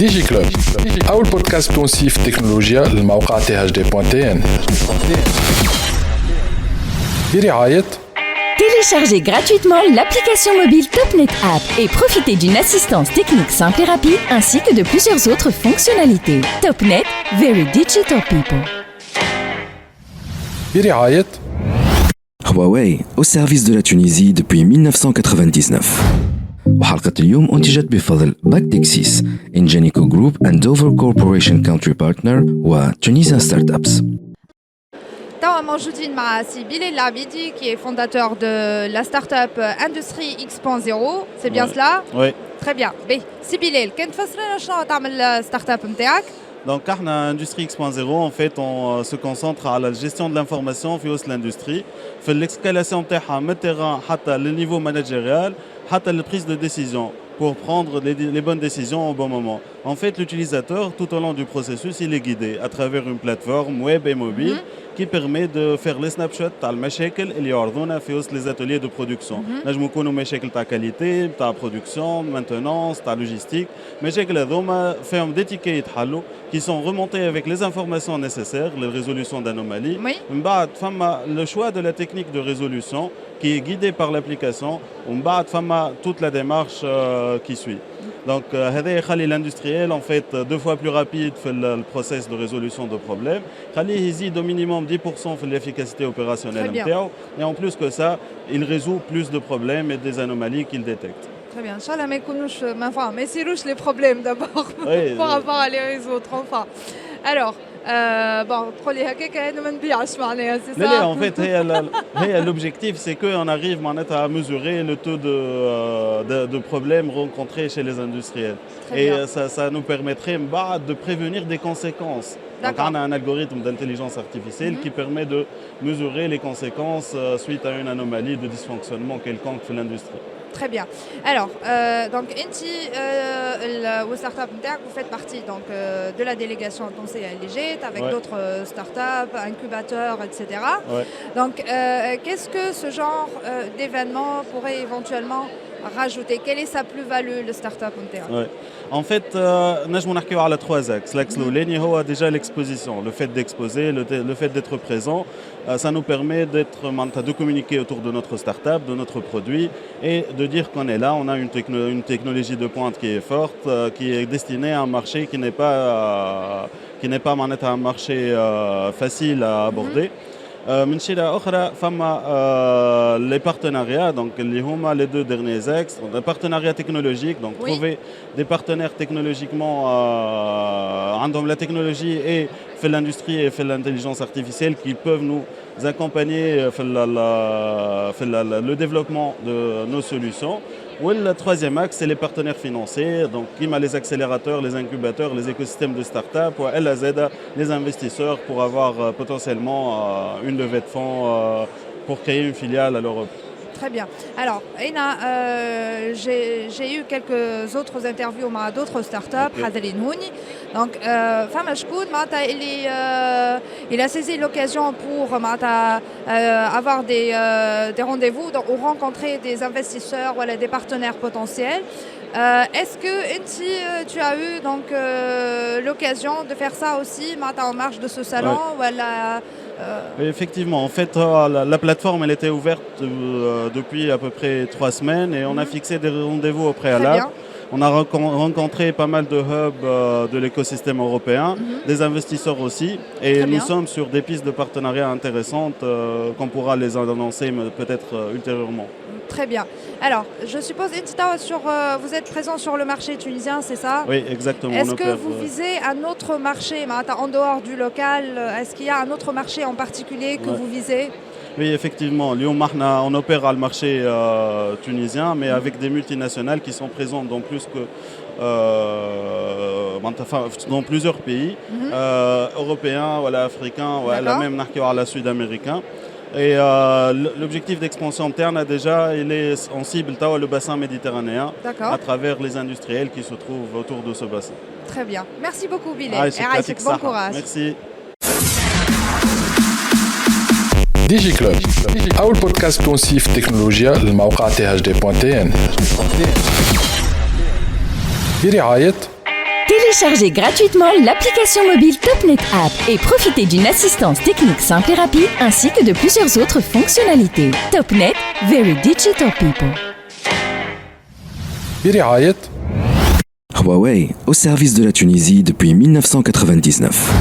ديجي كلوب أول بودكاست تونسي في التكنولوجيا للموقع thd.tn برعاية Téléchargez gratuitement l'application mobile TopNet App et profitez d'une assistance technique simple et rapide ainsi que de plusieurs autres fonctionnalités. TopNet, very digital people. برعاية Huawei au service de la Tunisie depuis 1999. وحلقة اليوم أنتجت بفضل باكتكسيس إنجينيكو جروب and Dover Corporation Country Partner و Tunisian Startups. توا موجودين مع سيبيل العبيدي qui est fondateur de la start-up Industrie X.0, c'est bien cela? Oui. Très bien. بي سيبيل كان تفسر لنا شنو تعمل ستارت-اب نتاعك؟ Donc, Industrie X.0, en fait, on se concentre à la gestion de l'information في وسط l'industrie, في l'escalation تاعها من terrain حتى le niveau managérial, حتى la prise de décision pour prendre les bonnes décisions au bon moment. En fait, l'utilisateur, tout au long du processus, il est guidé à travers une plateforme web et mobile qui permet de faire les snapshots تاع المشاكل اللي يعرضونا في وسط les ateliers de production. نجمو يكونوا مشاكل تاع qualité, تاع production, maintenance, تاع logistique. مشاكل هذوما فيهم des tickets يتحلوا qui sont remontés avec les informations nécessaires, les résolutions d'anomalies. من بعد فما le choix de la technique de résolution qui est guidée par l'application. ومن بعد فما toute la démarche qui suit. Donc, هذا يخلي l'industriel en fait 2 fois plus rapide في le process de résolution de problèmes. يخليه يزيد au minimum 10% في l'efficacité opérationnelle نتاعو. Et en plus que ça, il résout plus de problèmes et des anomalies qu'il détecte. Très bien. Inch'Allah ما يكونوش ما يصيروش les problèmes d'abord par rapport à les résoudre enfin. Alors bon, تقولي هكاك انا ما نبيعش معناها c'est ça. لا en fait هي l'objectif c'est qu'on arrive à mesurer le taux de problèmes rencontrés chez les industriels. Et ça nous permettrait de prévenir des conséquences. Donc on a un algorithme d'intelligence artificielle qui permet de mesurer les conséquences suite à une anomalie de dysfonctionnement quelconque de l'industrie. Très bien. Alors, donc, Inti, au startup NTAC, vous faites partie donc, de la délégation conseil à LG, avec d'autres startups, incubateurs, etc. Ouais. Donc, qu'est-ce que ce genre d'événement pourrait éventuellement rajouter? Quelle est sa plus-value, le startup NTAC? En fait, نجمو نحكيو على 3 axes. L'axe الأولاني هو déjà l'exposition, le fait d'exposer, le fait d'être présent. Ça nous permet de communiquer autour de notre start-up, de notre produit et de dire qu'on est là. On a une technologie de pointe qui est forte, qui est destinée à un marché qui n'est pas un marché facile à aborder. من شيء أخرى فما les partenariats donc اللي هما les 2 derniers axes, les partenariats technologiques, donc trouver des partenaires technologiquement عندهم la technologie et في l'industrie et في l'intelligence artificielle qui peuvent nous accompagner في le développement de nos solutions. Ou le troisième axe, c'est les partenaires financiers, donc qui m'a les accélérateurs, les incubateurs, les écosystèmes de start-up, ou LAZ, les investisseurs pour avoir potentiellement une levée de fonds pour créer une filiale à l'Europe. Très bien. Alors, Aina, j'ai eu quelques autres interviews avec d'autres startups, Hadalin Houni. Donc, Fama Shkoud, il a saisi l'occasion pour avoir des rendez-vous ou rencontrer des investisseurs ou des partenaires potentiels. Est-ce que tu as eu donc, l'occasion de faire ça aussi en marge de ce salon Effectivement, en fait, la plateforme elle était ouverte depuis à peu près 3 semaines et on a fixé des rendez-vous au préalable. On a rencontré pas mal de hubs de l'écosystème européen, des investisseurs aussi, et nous sommes sur des pistes de partenariat intéressantes qu'on pourra les annoncer peut-être ultérieurement. Très bien. Alors, je suppose, vous êtes présent sur le marché tunisien, c'est ça? Oui, exactement. Est-ce que vous visez un autre marché, en dehors du local? Est-ce qu'il y a un autre marché en particulier que vous visez? Oui, effectivement. On opère à le marché tunisien, mais avec des multinationales qui sont présentes dans dans plusieurs pays, européens, africains, même sud-américains. Et l'objectif d'expansion interne il est en cible le bassin méditerranéen à travers les industriels qui se trouvent autour de ce bassin. Très bien. Merci beaucoup, Bilal. Bon courage. Merci. ديجي كلوب أول بودكاست تونسي في التكنولوجيا للموقع thd.tn برعاية Téléchargez gratuitement l'application mobile TopNet App et profitez d'une assistance technique simple et rapide ainsi que de plusieurs autres fonctionnalités. TopNet, very digital people. برعاية Huawei, au service de la Tunisie depuis 1999.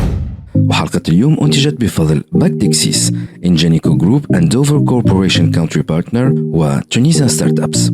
وحلقة اليوم أنتجت بفضل Bactexis, Ingenico Group and Dover Corporation Country Partner و Tunisian Startups.